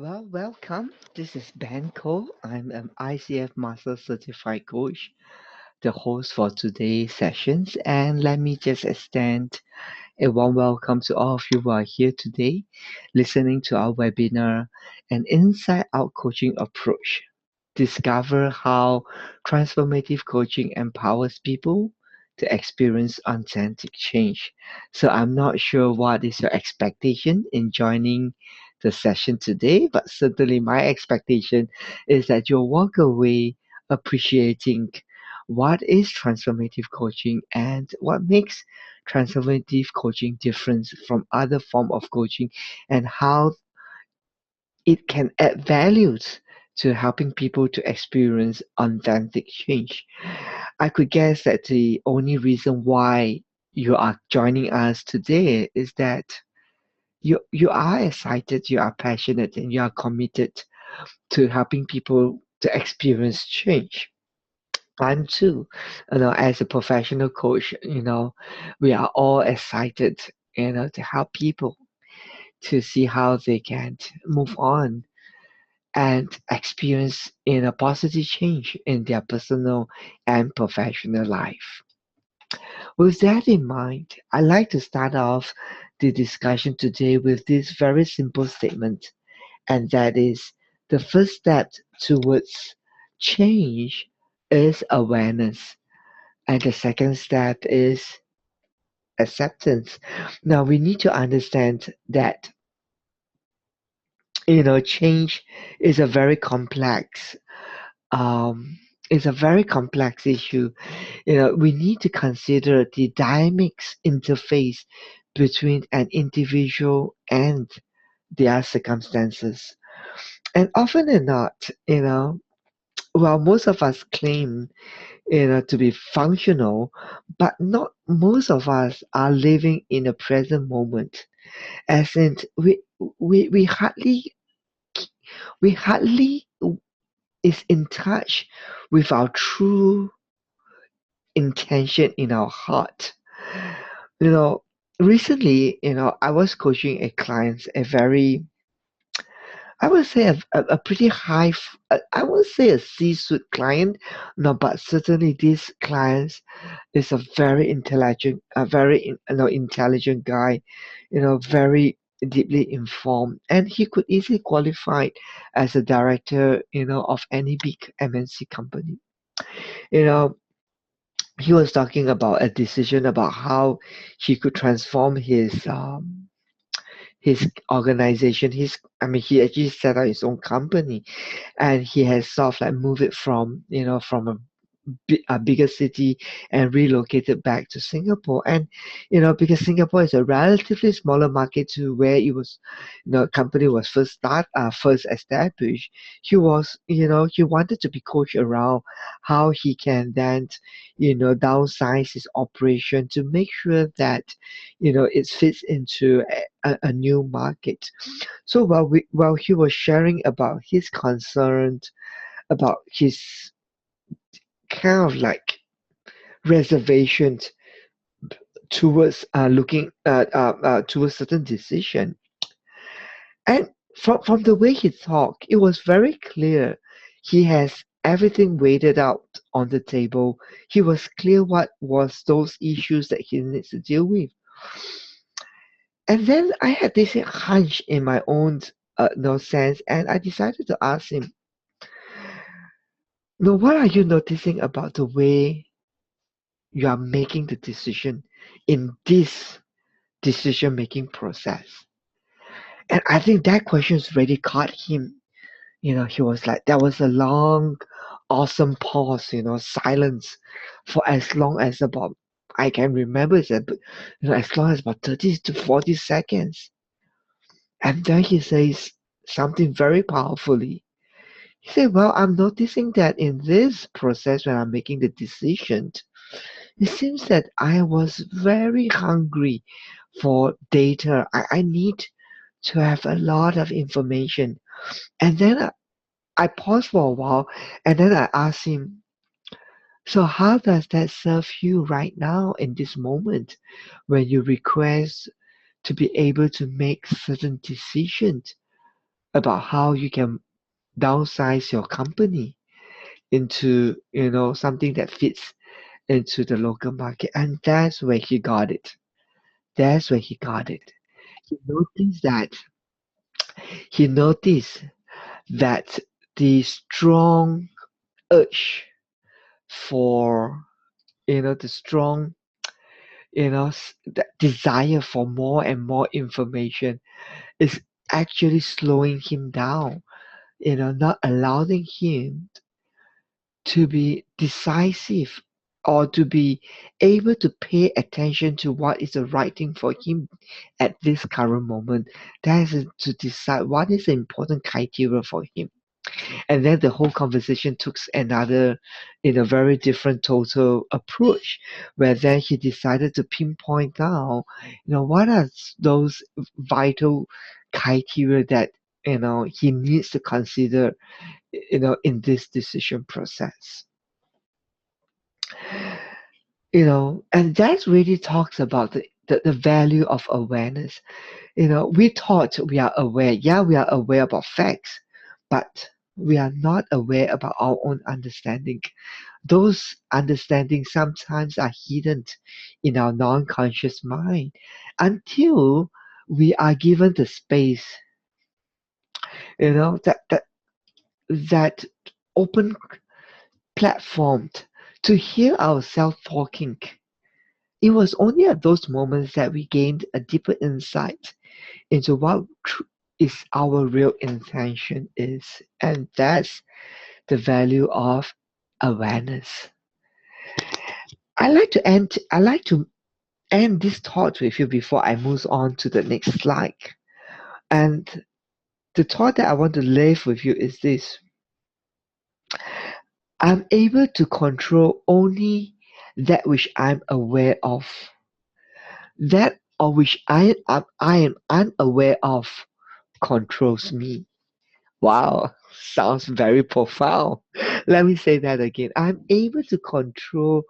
Well, welcome. This is Ben Cole. I'm an ICF Master Certified Coach, the host for today's sessions. And let me just extend a warm welcome to all of you who are here today, listening to our webinar, An Inside Out Coaching Approach. Discover how transformative coaching empowers people to experience authentic change. So I'm not sure what is your expectation in joining the session today, but certainly my expectation is that you'll walk away appreciating what is transformative coaching and what makes transformative coaching different from other form of coaching and how it can add values to helping people to experience authentic change. I could guess that the only reason why you are joining us today is that you are excited, you are passionate, and you are committed to helping people to experience change. I'm too, as a professional coach, we are all excited, to help people to see how they can move on and experience a positive change in their personal and professional life. With that in mind, I'd like to start off the discussion today with this very simple statement, and that is the first step towards change is awareness, and the second step is acceptance. Now, we need to understand that change is a very complex um, it's a very complex issue. We need to consider the dynamics interface between an individual and their circumstances. And often than not, well, most of us claim, to be functional, but not most of us are living in the present moment. As in, we hardly is in touch with our true intention in our heart. You know, recently, I was coaching a client, I would say a pretty I would say a C-suite client, no, but certainly this client is a very intelligent, intelligent guy, very deeply informed, and he could easily qualify as a director, of any big MNC company. You know, he was talking about a decision about how he could transform his organization. He actually set up his own company, and he has sort of like moved it from from a bigger city and relocated back to Singapore. And because Singapore is a relatively smaller market to where it was, company was first established, he wanted to be coached around how he can then, downsize his operation to make sure that, it fits into a new market. So while he was sharing about his concerns about his kind of like reservations towards looking at towards certain decision. And from the way he talked, it was very clear he has everything weighted out on the table. He was clear what was those issues that he needs to deal with. And then I had this hunch in my own no sense, and I decided to ask him, no, what are you noticing about the way you are making the decision in this decision making process? And I think that question's really caught him. He was like, there was a long, awesome pause, silence for as long as about, I can remember, as long as about 30 to 40 seconds. And then he says something very powerfully. He said, well, I'm noticing that in this process when I'm making the decision, it seems that I was very hungry for data. I need to have a lot of information. And then I paused for a while and then I asked him, so how does that serve you right now in this moment when you request to be able to make certain decisions about how you can downsize your company into, something that fits into the local market. And that's where he got it. That's where he got it. He noticed that he noticed that the strong urge for, the strong, that desire for more and more information is actually slowing him down, not allowing him to be decisive or to be able to pay attention to what is the right thing for him at this current moment. That is to decide what is the important criteria for him. And then the whole conversation took another, in a very different total approach, where then he decided to pinpoint down, what are those vital criteria that, he needs to consider, in this decision process. And that really talks about the value of awareness. We thought we are aware. Yeah, we are aware about facts, but we are not aware about our own understanding. Those understandings sometimes are hidden in our non-conscious mind until we are given the space, that open platform to hear ourselves talking. It was only at those moments that we gained a deeper insight into what is our real intention is, and that's the value of awareness. I like to end this thought with you before I move on to the next slide. And the thought that I want to leave with you is this: I'm able to control only that which I'm aware of. That of which I am unaware of controls me. Wow, sounds very profound. Let me say that again. I'm able to control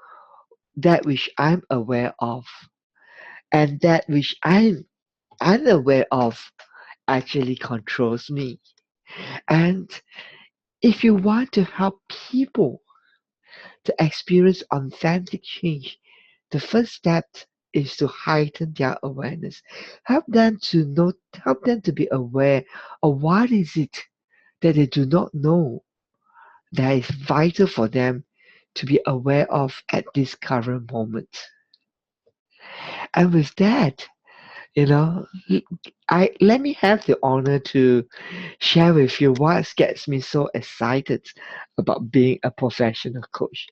that which I'm aware of, and that which I'm unaware of actually controls me. And if you want to help people to experience authentic change, the first step is to heighten their awareness. Help them to be aware of what is it that they do not know that is vital for them to be aware of at this current moment. And with that, you know, I let me have the honor to share with you what gets me so excited about being a professional coach.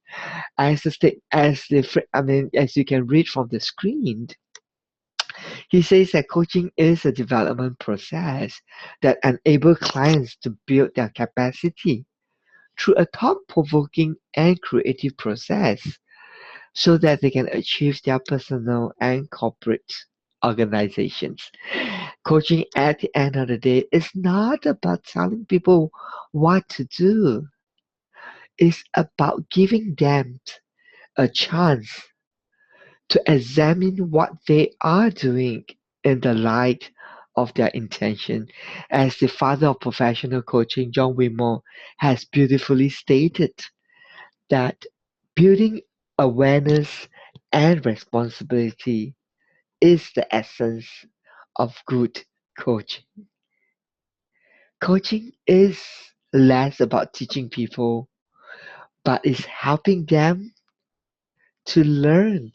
As you can read from the screen, he says that coaching is a development process that enables clients to build their capacity through a thought-provoking and creative process so that they can achieve their personal and corporate organizations. Coaching at the end of the day is not about telling people what to do. It's about giving them a chance to examine what they are doing in the light of their intention. As the father of professional coaching, John Wimore, has beautifully stated that building awareness and responsibility is the essence of good coaching. Coaching is less about teaching people, but is helping them to learn.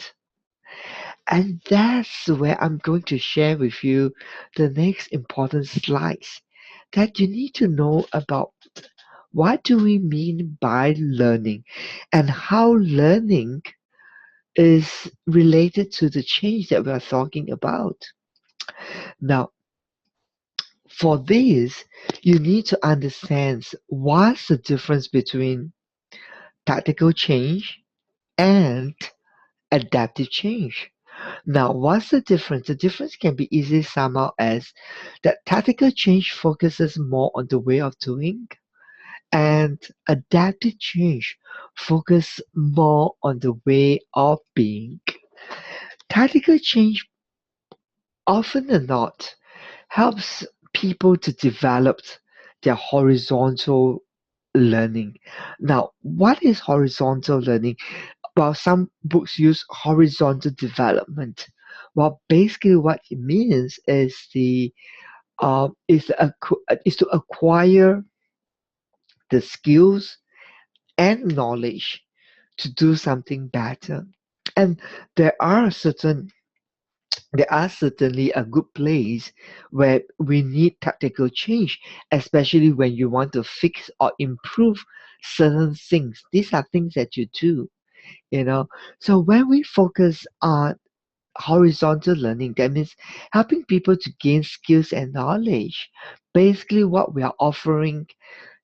And that's where I'm going to share with you the next important slides that you need to know about. What do we mean by learning and how learning is related to the change that we are talking about? Now, for this, you need to understand what's the difference between tactical change and adaptive change. Now, what's the difference? The difference can be easily summed up as that tactical change focuses more on the way of doing, and adaptive change focus more on the way of being. Tactical change often or not helps people to develop their horizontal learning. Now, what is horizontal learning? Well, some books use horizontal development. Well, basically, what it means is to acquire the skills and knowledge to do something better. And there are certain there are certainly a good place where we need tactical change, especially when you want to fix or improve certain things. These are things that you do, you know. So when we focus on horizontal learning, that means helping people to gain skills and knowledge. Basically, what we are offering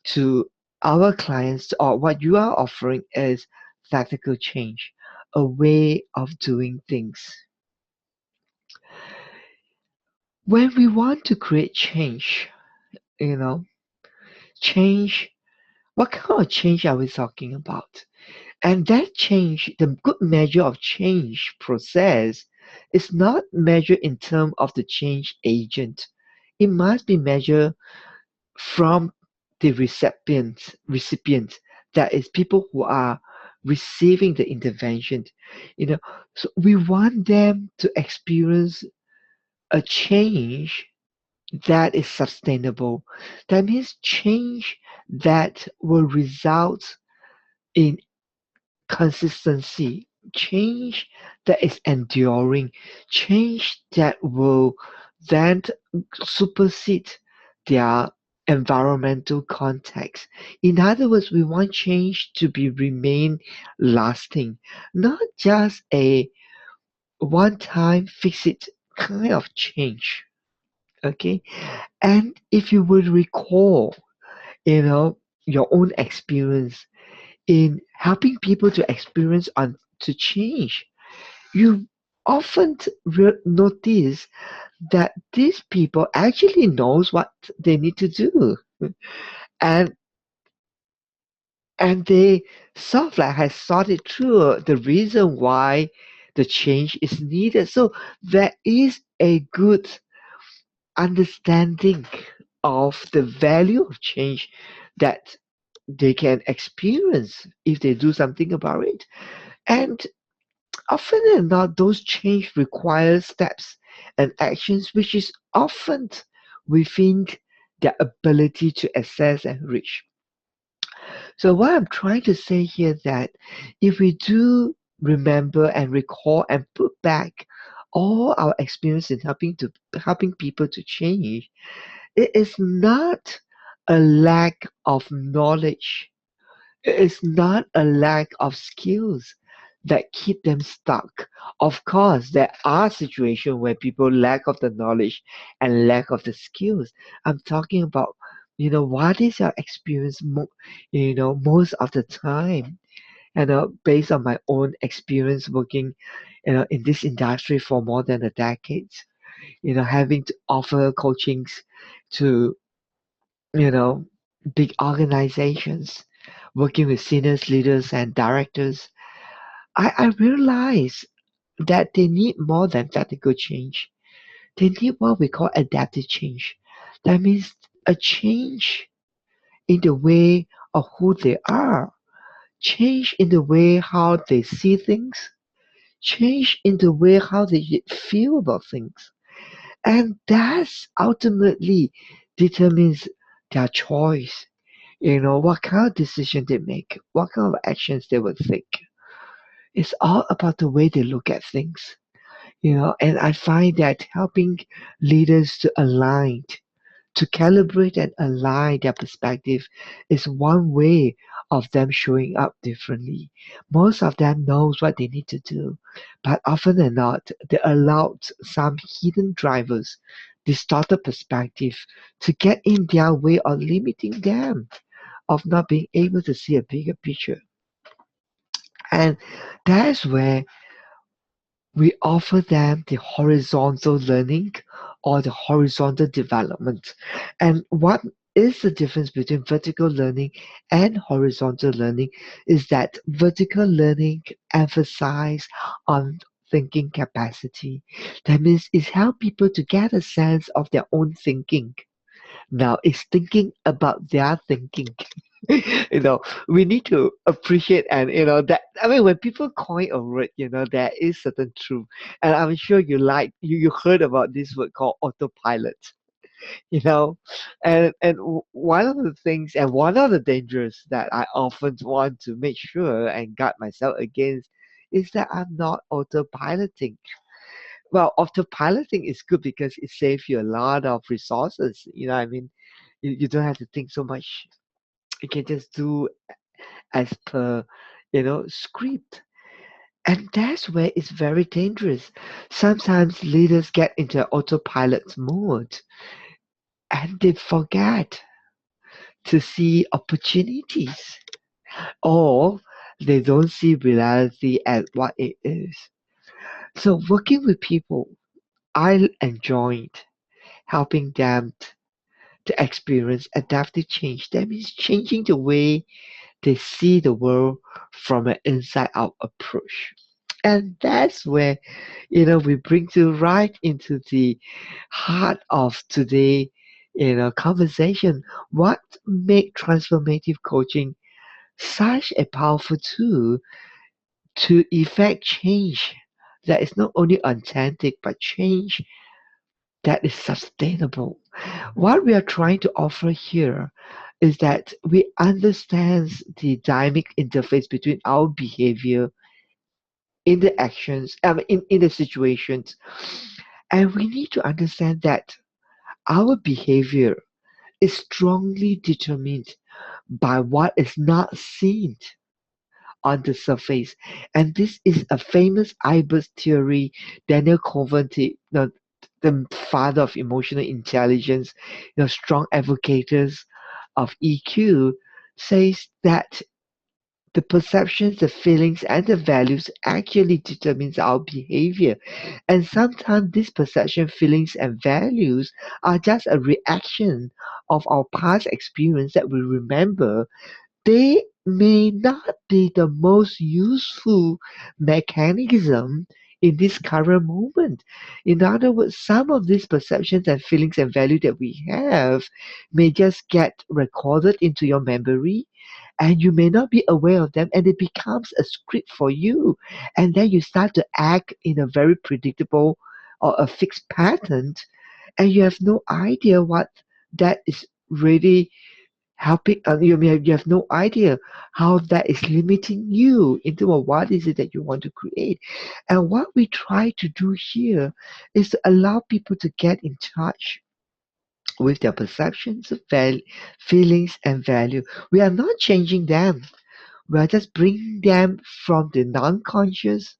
to our clients, or what you are offering, is tactical change, a way of doing things. When we want to create change, you know, change, what kind of change are we talking about? And that change, the good measure of change process, is not measured in terms of the change agent. It must be measured from the recipient, that is people who are receiving the intervention. You know, so we want them to experience a change that is sustainable. That means change that will result in consistency, change that is enduring, change that will then supersede their environmental context. In other words, we want change to be remain lasting, not just a one time fix it kind of change. Okay. And if you would recall, your own experience in helping people to experience and to change, you often notice that these people actually knows what they need to do, and they sort of like has thought it through the reason why the change is needed. So there is a good understanding of the value of change that they can experience if they do something about it. And often than not, those change require steps and actions which is often within their ability to access and reach. So what I'm trying to say here that if we do remember and recall and put back all our experience in helping people to change, it is not a lack of knowledge. It is not a lack of skills that keep them stuck. Of course, there are situations where people lack of the knowledge and lack of the skills. I'm talking about, what is your experience, most of the time. And based on my own experience working, in this industry for more than a decade, having to offer coachings to you know, big organizations, working with senior leaders and directors, I realize that they need more than tactical change. They need what we call adaptive change. That means a change in the way of who they are, change in the way how they see things, change in the way how they feel about things. And that's ultimately determines their choice. What kind of decision they make, what kind of actions they will take. It's all about the way they look at things. And I find that helping leaders to align, to calibrate and align their perspective is one way of them showing up differently. Most of them knows what they need to do, but often than not, they allowed some hidden drivers, distorted perspective to get in their way or limiting them of not being able to see a bigger picture. And that's where we offer them the horizontal learning or the horizontal development. And what is the difference between vertical learning and horizontal learning is that vertical learning emphasize on thinking capacity. That means it help people to get a sense of their own thinking, Now it's thinking about their thinking. you know, we need to appreciate, and that, I mean, when people coin a word, there is certain truth. And I'm sure you heard about this word called autopilot. you know and one of the things, and one of the dangers that I often want to make sure and guard myself against, is that I'm not autopiloting. Well, autopiloting is good because it saves you a lot of resources. You know what I mean? You don't have to think so much. You can just do as per script. And that's where it's very dangerous. Sometimes leaders get into autopilot mode and they forget to see opportunities, or they don't see reality as what it is. So working with people, I enjoyed helping them to experience adaptive change. That means changing the way they see the world from an inside out approach. And that's where, we bring to right into the heart of today, conversation. What make transformative coaching such a powerful tool to effect change that is not only authentic but change that is sustainable. What we are trying to offer here is that we understand the dynamic interface between our behavior in the actions, in the situations, and we need to understand that our behavior is strongly determined by what is not seen on the surface. And this is a famous Ibis theory. Daniel Coven, the father of emotional intelligence, strong advocates of EQ, says that the perceptions, the feelings, and the values actually determines our behavior. And sometimes these perception, feelings, and values are just a reaction of our past experience that we remember. They may not be the most useful mechanism in this current moment. In other words, some of these perceptions and feelings and value that we have may just get recorded into your memory, and you may not be aware of them, and it becomes a script for you, and then you start to act in a very predictable or a fixed pattern, and you have no idea what that is really helping. You have no idea how that is limiting you into what is it that you want to create. And what we try to do here is to allow people to get in touch with their perceptions of feelings and value. We are not changing them. We are just bringing them from the non-conscious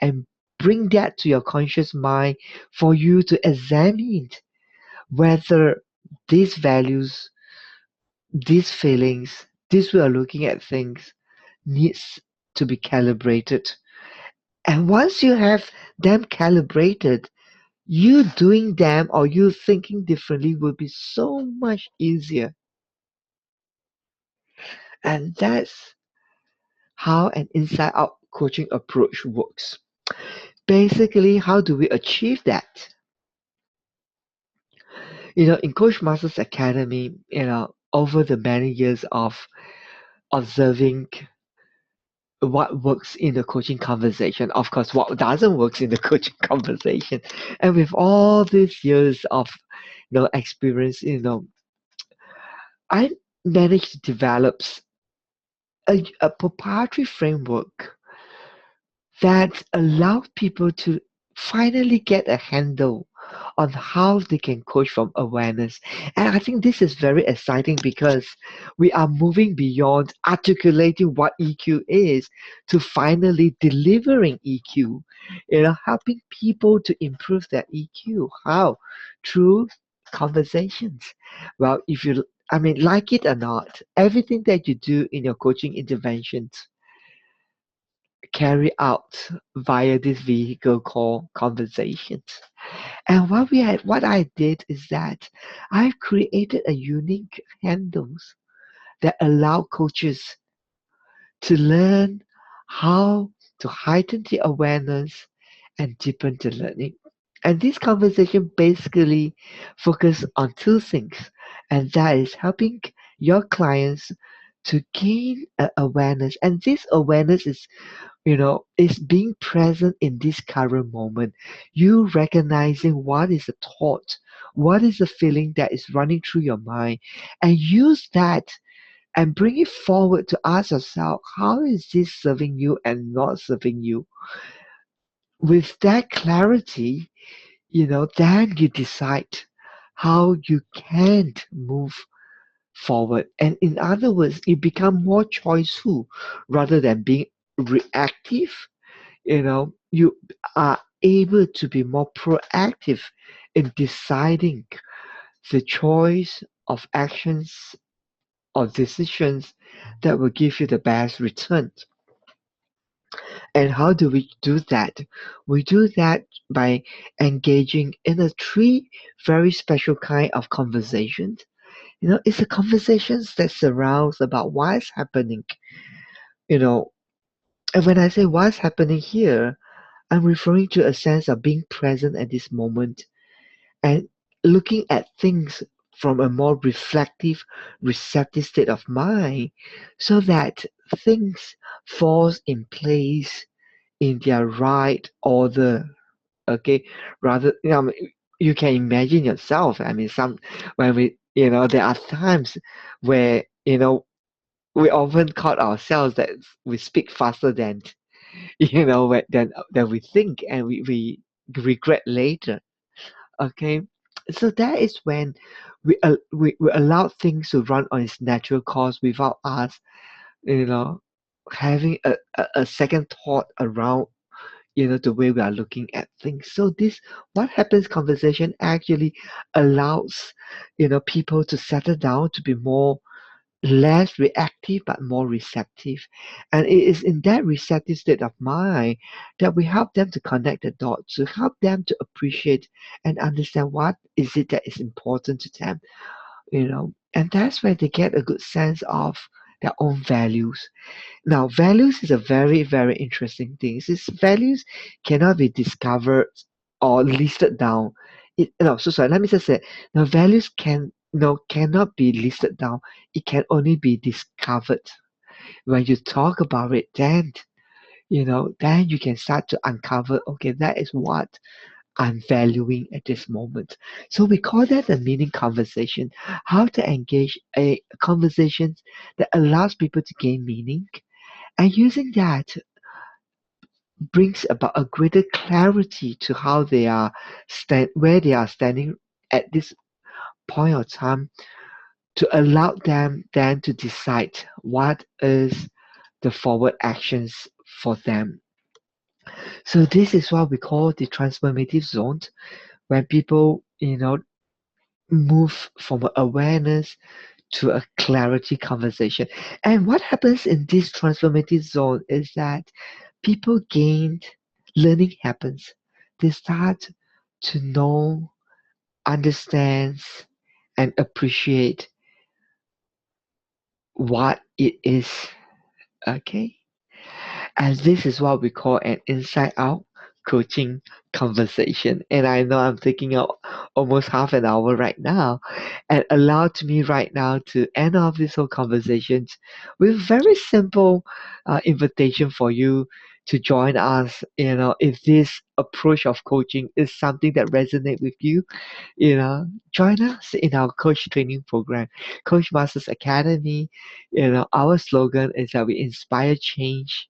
and bring that to your conscious mind for you to examine whether these values, these feelings, this way of looking at things needs to be calibrated. And once you have them calibrated, you doing them or you thinking differently will be so much easier. And that's how an inside out coaching approach works. Basically, how do we achieve that? In Coach Masters Academy, over the many years of observing what works in the coaching conversation, of course, what doesn't work in the coaching conversation, and with all these years of experience, I managed to develop a proprietary framework that allowed people to finally get a handle on how they can coach from awareness. And I think this is very exciting because we are moving beyond articulating what EQ is to finally delivering EQ, helping people to improve their EQ. How? Through conversations. Well, I mean, like it or not, everything that you do in your coaching interventions carry out via this vehicle called conversations. And what I did is that I've created a unique handles that allow coaches to learn how to heighten the awareness and deepen the learning. And this conversation basically focus on two things. and that is helping your clients to gain awareness. And this awareness is, is being present in this current moment. You recognizing what is the thought, what is the feeling that is running through your mind, and use that and bring it forward to ask yourself, how is this serving you and not serving you? With that clarity, then you decide how you can move forward. And in other words, you become more choiceful rather than being reactive. You are able to be more proactive in deciding the choice of actions or decisions that will give you the best return. And how do we do that? We do that by engaging in a three very special kind of conversations. It's a conversations that surrounds about what's happening. You know, and when I say what's happening here, I'm referring to a sense of being present at this moment and looking at things from a more reflective, receptive state of mind so that things falls in place in their right order. Okay, rather, you can imagine yourself. I mean, when there are times where, we often caught ourselves that we speak faster than, than we think, and we regret later. Okay, so that is when we allow things to run on its natural course without us, you know, having a second thought around the way we are looking at things. So this what happens conversation actually allows people to settle down to be more less reactive but more receptive, and it is in that receptive state of mind that we help them to connect the dots, to help them to appreciate and understand what is it that is important to them, and that's where they get a good sense of their own values. Now, values is a very, very interesting thing. These values cannot be discovered or listed down. No, so sorry. Let me just say, the values cannot be listed down. It can only be discovered. When you talk about it, then you can start to uncover. Okay, that is what I'm valuing at this moment. So we call that a meaning conversation. How to engage a conversation that allows people to gain meaning, and using that brings about a greater clarity to how they are where they are standing at this point of time, to allow them then to decide what is the forward actions for them. So this is what we call the transformative zone, when people move from awareness to a clarity conversation. And what happens in this transformative zone is that people gain, learning happens. They start to know, understand, and appreciate what it is. Okay? And this is what we call an inside out coaching conversation. And I know I'm taking up almost half an hour right now, and allow to me right now to end off this whole conversation with a very simple invitation for you to join us. If this approach of coaching is something that resonates with you, join us in our coach training program, Coach Masters Academy. Our slogan is that we inspire change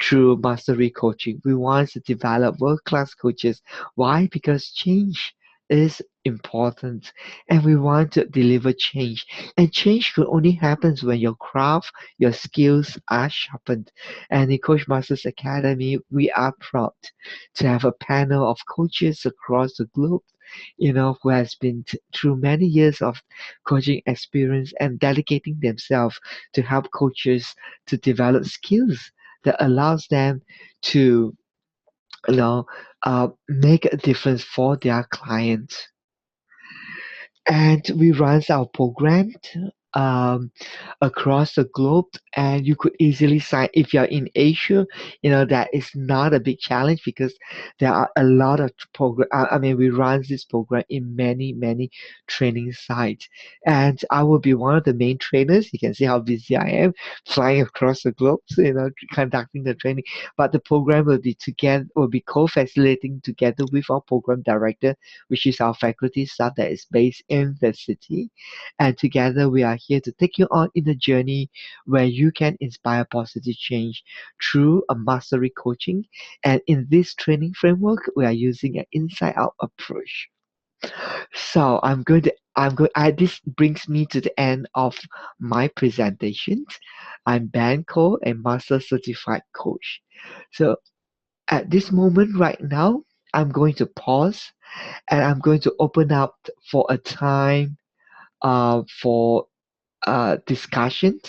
through mastery coaching. We want to develop world class coaches. Why? Because change is important, and we want to deliver change. And change could only happen when your craft, your skills are sharpened. And in Coach Masters Academy, we are proud to have a panel of coaches across the globe, who has been through many years of coaching experience and dedicating themselves to help coaches to develop skills that allows them to make a difference for their clients. And we run our program um, across the globe, and you could easily sign if you're in Asia. That is not a big challenge because there are a lot of program. I mean, we run this program in many training sites, and I will be one of the main trainers. You can see how busy I am flying across the globe, so, conducting the training. But the program will be co-facilitating together with our program director, which is our faculty staff that is based in the city, and together we are here to take you on in a journey where you can inspire positive change through a mastery coaching. And in this training framework, we are using an inside out approach. So this brings me to the end of my presentations. I'm Ben Cole, a master certified coach. So at this moment right now, I'm going to pause and I'm going to open up for a time for discussion.